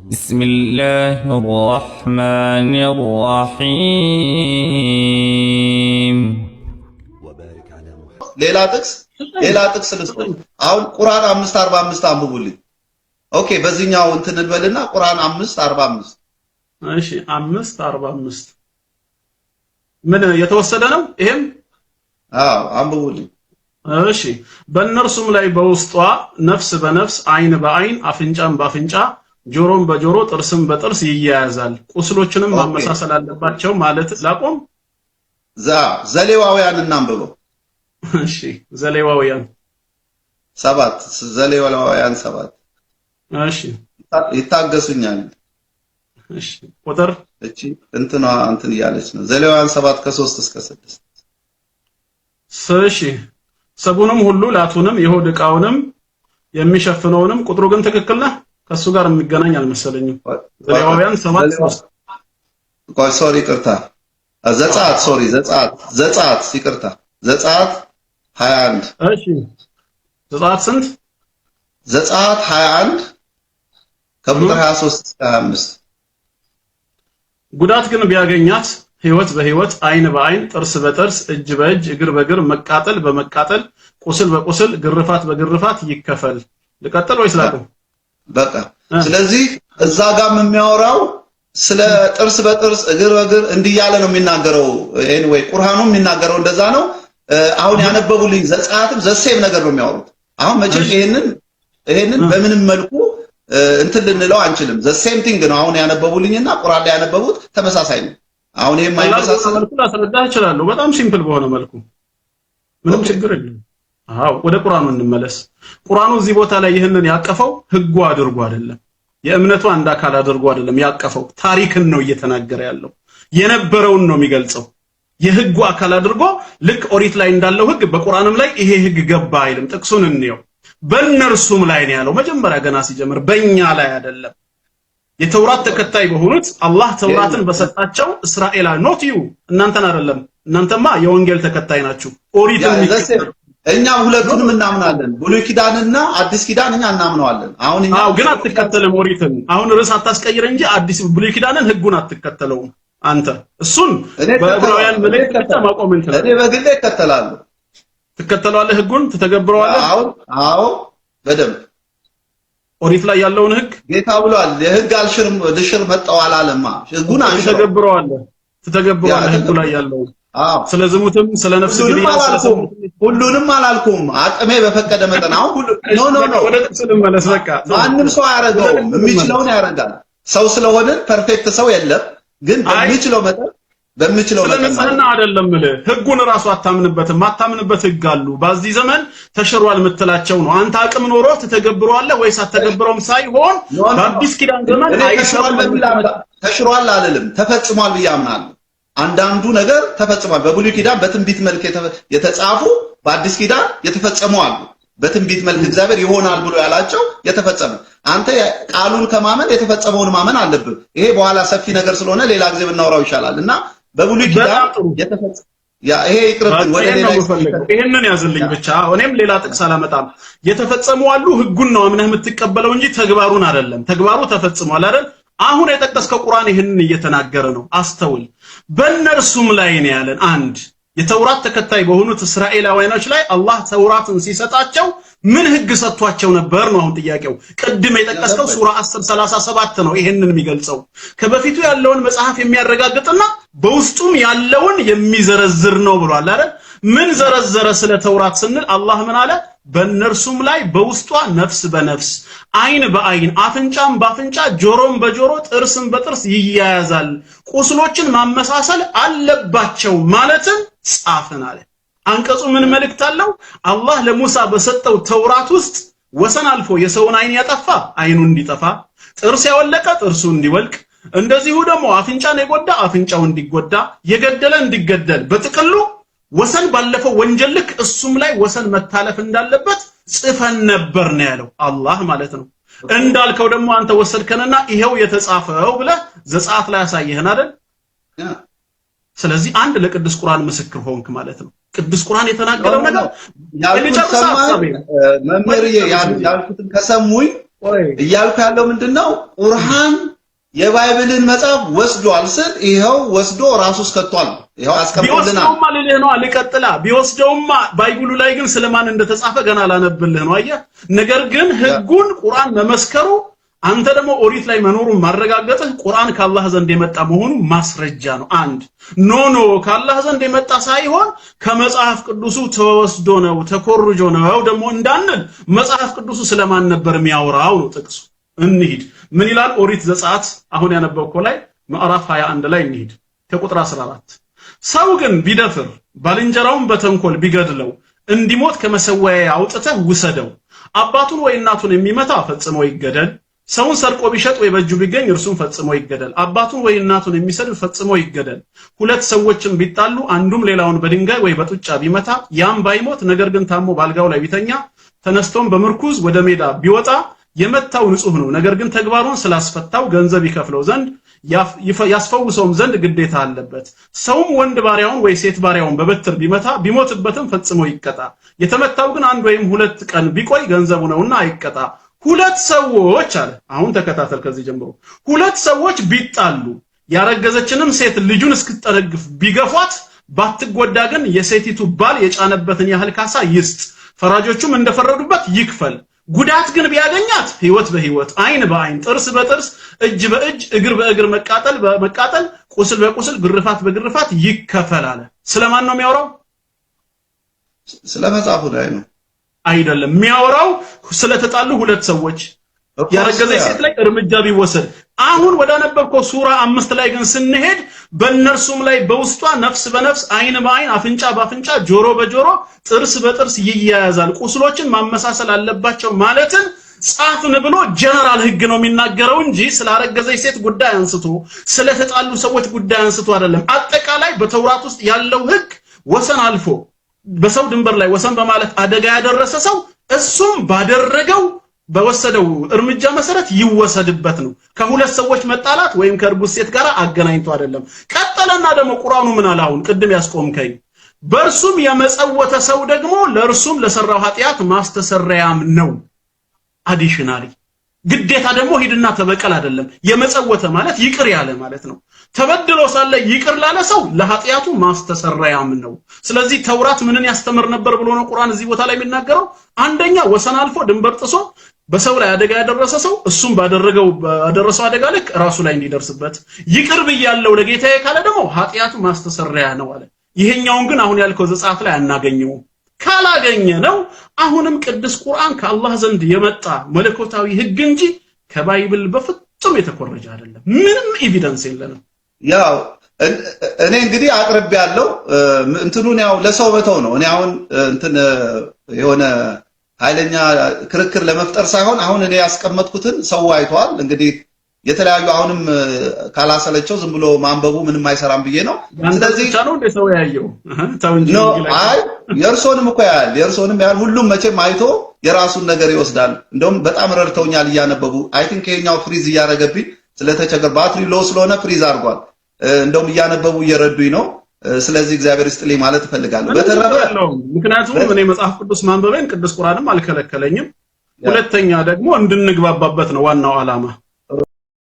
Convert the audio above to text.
بسم الله الرحمن الرحيم ሌላ ጥቅስ ልስጥ። አሁን ቁርአን 5:45 አንብቡልኝ። ኦኬ በዚህኛው እንትን እንበልና ቁርአን 5:45 እሺ 5:45 ምን የተወሰደ ነው? ይሄም አንብቡልኝ። እሺ በእነርሱም ላይ በውስጧ ነፍስ በነፍስ አይን በአይን አፍንጫም በአፍንጫ ጆሮም በጆሮ ጥርስም በጥርስ ይያያዛል። ቁስሎችንም ማመሳሰል አለባቸው ማለት ላቆም ዘሌዋውያን እናንብበው። እሺ ዘሌዋውያን 7 እሺ ይታገሱኛል። እሺ ቁጥር እቺ እንትና እንትን እያለች ነው። ዘሌዋውያን 7 ከ3 እስከ 6 እሺ ሰቡንም ሁሉ ላቱንም የሆድ ዕቃውንም የሚሸፍነውንም ቁጥሩ ግን ትክክል ነው። ከሱ ጋር የሚገናኝ አልመሰለኝም። ዘሌዋውያን 7 ቆይ ሶሪ ይቅርታ። ዘጸአት ይቅርታ። ዘጸአት 21 እሺ ዘጸአት ስንት? ዘጸአት 21 ከቁጥር 23 እስከ 25 ጉዳት ግን ቢያገኛት ህይወት በህይወት አይን በአይን ጥርስ በጥርስ እጅ በእጅ እግር በእግር መቃጠል በመቃጠል ቁስል በቁስል ግርፋት በግርፋት ይከፈል። ልቀጥል ወይስ ላቁም? በቃ ስለዚህ እዛ ጋር የሚያወራው ስለ ጥርስ በጥርስ እግር በእግር እንዲያለ ነው የሚናገረው። ኤኒዌይ ቁርአኑ የሚናገረው እንደዛ ነው። አሁን ያነበቡልኝ ዘጸአትም ዘሴም ነገር ነው የሚያወሩት። አሁን መቼም ይሄንን በምንም መልኩ እንትን ልንለው አንችልም። ዘሴም ቲንግ ነው አሁን ያነበቡልኝና ቁርአን ላይ ያነበቡት ተመሳሳይ ነው። አሁን የማይመሳሰል መልኩ ላስረዳህ እችላለሁ። በጣም ሲምፕል በሆነ መልኩ ምንም ችግር የለም። ወደ ቁርአኑ እንመለስ። ቁርአኑ እዚህ ቦታ ላይ ይህንን ያቀፈው ህጉ አድርጎ አይደለም፣ የእምነቱ አንድ አካል አድርጎ አይደለም ያቀፈው። ታሪክን ነው እየተናገረ ያለው፣ የነበረውን ነው የሚገልጸው። የህጉ አካል አድርጎ ልክ ኦሪት ላይ እንዳለው ህግ በቁርአንም ላይ ይሄ ህግ ገባ አይልም። ጥቅሱን እንየው። በእነርሱም ላይ ነው ያለው። መጀመሪያ ገና ሲጀምር በእኛ ላይ አይደለም። የተውራት ተከታይ በሆኑት አላህ ተውራትን በሰጣቸው እስራኤላ ኖት ዩ እናንተን አይደለም። እናንተማ የወንጌል ተከታይ ናችሁ። ኦሪትን እኛ ሁለቱንም እናምናለን። ብሉይ ኪዳንና አዲስ ኪዳን እኛ እናምነዋለን። አሁን ግን አትከተልም ኦሪትን። አሁን ርዕስ አታስቀይር እንጂ አዲስ ብሉይ ኪዳንን ህጉን አትከተለውም አንተ። እሱን በዕብራውያን መልእክት ብቻ ማቆም እንችላለን። እኔ በግሌ እከተላለሁ። ትከተለዋለህ? ህጉን ትተገብረዋለህ? አዎ በደንብ ኦሪት ላይ ያለውን ህግ ጌታ ብሏል። የህግ አልሽርም ልሽር መጣው አላለማ። ህጉን ትተገብረዋለህ ህጉ ላይ ያለውን። ስለ ዝሙትም ስለ ነፍስ ግድያ ሁሉንም አላልኩም። አቅሜ በፈቀደ መጠን አሁን ሁሉ ኖ ወደ ጥቅስ ልመለስ። በቃ ማንም ሰው ያደርገው የሚችለውን ያደርጋል። ሰው ስለሆነ ፐርፌክት ሰው የለም፣ ግን በሚችለው መጠን ስለነጽህና አይደለም ማለት ህጉን ራሱ አታምንበትም። ማታምንበት ህግ አሉ በዚህ ዘመን ተሽሯል የምትላቸው ነው። አንተ አቅም ኖሮ ትተገብረዋለህ ወይስ አትተገብረውም ሳይሆን በአዲስ ኪዳን ዘመን ተሽሯል አልልም፣ ተፈጽሟል ብዬ አምናለሁ። አንዳንዱ ነገር ተፈጽሟል። በብሉይ ኪዳን በትንቢት መልክ የተጻፉ በአዲስ ኪዳን የተፈጸሙ አሉ። በትንቢት መልክ እግዚአብሔር ይሆናል ብሎ ያላቸው የተፈጸመ። አንተ ቃሉን ከማመን የተፈጸመውን ማመን አለብህ። ይሄ በኋላ ሰፊ ነገር ስለሆነ ሌላ ጊዜ ብናወራው ይሻላል። እና በብሉይ ኪዳን የተፈጸመ ይሄ ይቅርብን፣ ወደ ሌላ ይሄንን ያዝልኝ ብቻ። እኔም ሌላ ጥቅስ አላመጣም። የተፈጸሙ አሉ። ህጉን ነው አምነህ የምትቀበለው እንጂ ተግባሩን አይደለም። ተግባሩ ተፈጽሟል አይደል? አሁን የጠቀስከው ቁርአን ይሄንን እየተናገረ ነው። አስተውል። በእነርሱም ላይ ነው ያለን። አንድ የተውራት ተከታይ በሆኑት እስራኤላውያኖች ላይ አላህ ተውራትን ሲሰጣቸው ምን ህግ ሰጥቷቸው ነበር ነው አሁን ጥያቄው። ቅድም የጠቀስከው ሱራ 10:37 ነው ይሄንን የሚገልጸው። ከበፊቱ ያለውን መጽሐፍ የሚያረጋግጥና በውስጡም ያለውን የሚዘረዝር ነው ብሏል አይደል? ምን ዘረዘረ ስለ ተውራት ስንል አላህ ምን አለ? በእነርሱም ላይ በውስጧ ነፍስ በነፍስ አይን በአይን አፍንጫም በአፍንጫ ጆሮም በጆሮ ጥርስም በጥርስ ይያያዛል፣ ቁስሎችን ማመሳሰል አለባቸው ማለትን ጻፈን አለ። አንቀጹ ምን መልእክት አለው? አላህ ለሙሳ በሰጠው ተውራት ውስጥ ወሰን አልፎ የሰውን አይን ያጠፋ አይኑ እንዲጠፋ፣ ጥርስ ያወለቀ ጥርሱ እንዲወልቅ፣ እንደዚሁ ደግሞ አፍንጫን የጎዳ አፍንጫው እንዲጎዳ፣ የገደለ እንዲገደል፣ በጥቅሉ ወሰን ባለፈው ወንጀል ልክ እሱም ላይ ወሰን መታለፍ እንዳለበት ጽፈን ነበር ነው ያለው አላህ ማለት ነው። እንዳልከው ደግሞ አንተ ወሰድከንና ይሄው የተጻፈው ብለህ ዘጸአት ላይ ያሳየህን አይደል? ስለዚህ አንድ ለቅዱስ ቁርአን ምስክር ሆንክ ማለት ነው። ቅዱስ ቁርአን የተናገረው ነገር መምህርዬ ያልኩትን ከሰሙኝ እያልኩ ያለው ምንድነው ቁርአን የባይብልን መጽሐፍ ወስዷል ስል ይሄው ወስዶ ራሱ ስከቷል ይሄው አስቀምጥልናል ቢወስደውማ ልልህ ነው አልቀጥላ ቢወስደውማ ባይብሉ ላይ ግን ስለማን እንደተጻፈ ገና አላነብልህ ነው አየህ ነገር ግን ህጉን ቁርአን መመስከሩ አንተ ደግሞ ኦሪት ላይ መኖሩን ማረጋገጥህ ቁርአን ከአላህ ዘንድ የመጣ መሆኑ ማስረጃ ነው አንድ ኖ ከአላህ ዘንድ የመጣ ሳይሆን ከመጽሐፍ ቅዱሱ ተወስዶ ነው ተኮርጆ ነው ደግሞ እንዳንል መጽሐፍ ቅዱሱ ስለማን ነበር የሚያወራው ነው ጥቅሱ እንሂድ ምን ይላል ኦሪት ዘጸአት አሁን ያነበብከው ላይ ምዕራፍ 21 ላይ እንሂድ ከቁጥር 14 ሰው ግን ቢደፍር ባልንጀራውን በተንኮል ቢገድለው እንዲሞት ከመሰዋያ አውጥተህ ውሰደው አባቱን ወይ እናቱን የሚመታ ፈጽሞ ይገደል ሰውን ሰርቆ ቢሸጥ ወይ በእጁ ቢገኝ እርሱም ፈጽሞ ይገደል አባቱን ወይ እናቱን የሚሰድብ ፈጽሞ ይገደል ሁለት ሰዎችም ቢጣሉ አንዱም ሌላውን በድንጋይ ወይ በጡጫ ቢመታ ያም ባይሞት ነገር ግን ታሞ ባልጋው ላይ ቢተኛ ተነስቶም በምርኩዝ ወደ ሜዳ ቢወጣ የመታው ንጹህ ነው ነገር ግን ተግባሩን ስላስፈታው ገንዘብ ይከፍለው ዘንድ ያስፈውሰውም ዘንድ ግዴታ አለበት ሰውም ወንድ ባሪያውን ወይ ሴት ባሪያውን በበትር ቢመታ ቢሞትበትም ፈጽሞ ይቀጣ የተመታው ግን አንድ ወይም ሁለት ቀን ቢቆይ ገንዘቡ ነውና አይቀጣ ሁለት ሰዎች አለ አሁን ተከታተል ከዚህ ጀምሮ ሁለት ሰዎች ቢጣሉ ያረገዘችንም ሴት ልጁን እስክትጠረግፍ ቢገፏት ባትጎዳ ግን የሴቲቱ ባል የጫነበትን ያህል ካሳ ይስጥ ፈራጆቹም እንደፈረዱበት ይክፈል ጉዳት ግን ቢያገኛት ህይወት በህይወት አይን በአይን ጥርስ በጥርስ እጅ በእጅ እግር በእግር መቃጠል በመቃጠል ቁስል በቁስል ግርፋት በግርፋት ይከፈላል ስለማን ነው የሚያወራው ስለመጽሐፉ ላይ ነው አይደለም የሚያወራው ስለተጣሉ ሁለት ሰዎች ያረገዘች ሴት ላይ እርምጃ ቢወሰድ አሁን ወደ ነበብከው ሱራ 5 ላይ ግን ስንሄድ በእነርሱም ላይ በውስጧ ነፍስ በነፍስ አይን በአይን አፍንጫ በአፍንጫ ጆሮ በጆሮ ጥርስ በጥርስ ይያያዛል ቁስሎችን ማመሳሰል አለባቸው ማለትን ጻፍን ብሎ ጀነራል ህግ ነው የሚናገረው እንጂ ስላረገዘች ሴት ጉዳይ አንስቶ ስለተጣሉ ሰዎች ጉዳይ አንስቶ አይደለም አጠቃላይ በተውራት ውስጥ ያለው ህግ ወሰን አልፎ በሰው ድንበር ላይ ወሰን በማለት አደጋ ያደረሰ ሰው እሱም ባደረገው በወሰደው እርምጃ መሰረት ይወሰድበት ነው ከሁለት ሰዎች መጣላት ወይም ከርጉዝ ሴት ጋር አገናኝቶ አይደለም ቀጠለና ደግሞ ቁርአኑ ምን አለ አሁን ቅድም ያስቆምከኝ በርሱም የመጸወተ ሰው ደግሞ ለርሱም ለሰራው ኃጢያት ማስተሰረያም ነው አዲሽናሊ ግዴታ ደግሞ ሂድና ተበቀል አይደለም የመጸወተ ማለት ይቅር ያለ ማለት ነው ተበድሎ ሳለ ይቅር ላለ ሰው ለኃጢያቱ ማስተሰረያም ነው ስለዚህ ተውራት ምንን ያስተምር ነበር ብሎ ነው ቁርአን እዚህ ቦታ ላይ የሚናገረው አንደኛ ወሰን አልፎ ድንበር ጥሶ በሰው ላይ አደጋ ያደረሰ ሰው እሱም ባደረሰው አደጋ ልክ ራሱ ላይ እንዲደርስበት ይቅር በያለው ለጌታዬ ካለ ደግሞ ኃጢያቱ ማስተሰረያ ነው አለ ይሄኛውን ግን አሁን ያልከው ዘጸአት ላይ አናገኘው ካላገኘ ነው አሁንም ቅዱስ ቁርአን ከአላህ ዘንድ የመጣ መለኮታዊ ህግ እንጂ ከባይብል በፍጹም የተኮረጀ አይደለም ምንም ኤቪደንስ የለንም ያው እኔ እንግዲህ አቅርብ ያለው እንትኑን ያው ለሰው በተው ነው እኔ አሁን እንትን የሆነ ኃይለኛ ክርክር ለመፍጠር ሳይሆን አሁን እኔ ያስቀመጥኩትን ሰው አይቷል እንግዲህ የተለያዩ አሁንም ካላሰለቸው ዝም ብሎ ማንበቡ ምንም አይሰራም ብዬ ነው ስለዚህ ነው እንደ ሰው ያየው ታውንጂ አይ የርሶንም እኮ ያያል የርሶንም ያያል ሁሉም መቼም አይቶ የራሱን ነገር ይወስዳል እንደውም በጣም ረድተውኛል እያነበቡ አይ ቲንክ ይሄኛው ፍሪዝ እያረገብኝ ስለተቸገር ባትሪ ሎ ስለሆነ ፍሪዝ አድርጓል እንደውም እያነበቡ እየረዱኝ ነው ስለዚህ እግዚአብሔር ይስጥልኝ ማለት እፈልጋለሁ በተረፈ ምክንያቱም እኔ መጽሐፍ ቅዱስ ማንበቤን ቅዱስ ቁርአንም አልከለከለኝም ሁለተኛ ደግሞ እንድንግባባበት ነው ዋናው ዓላማ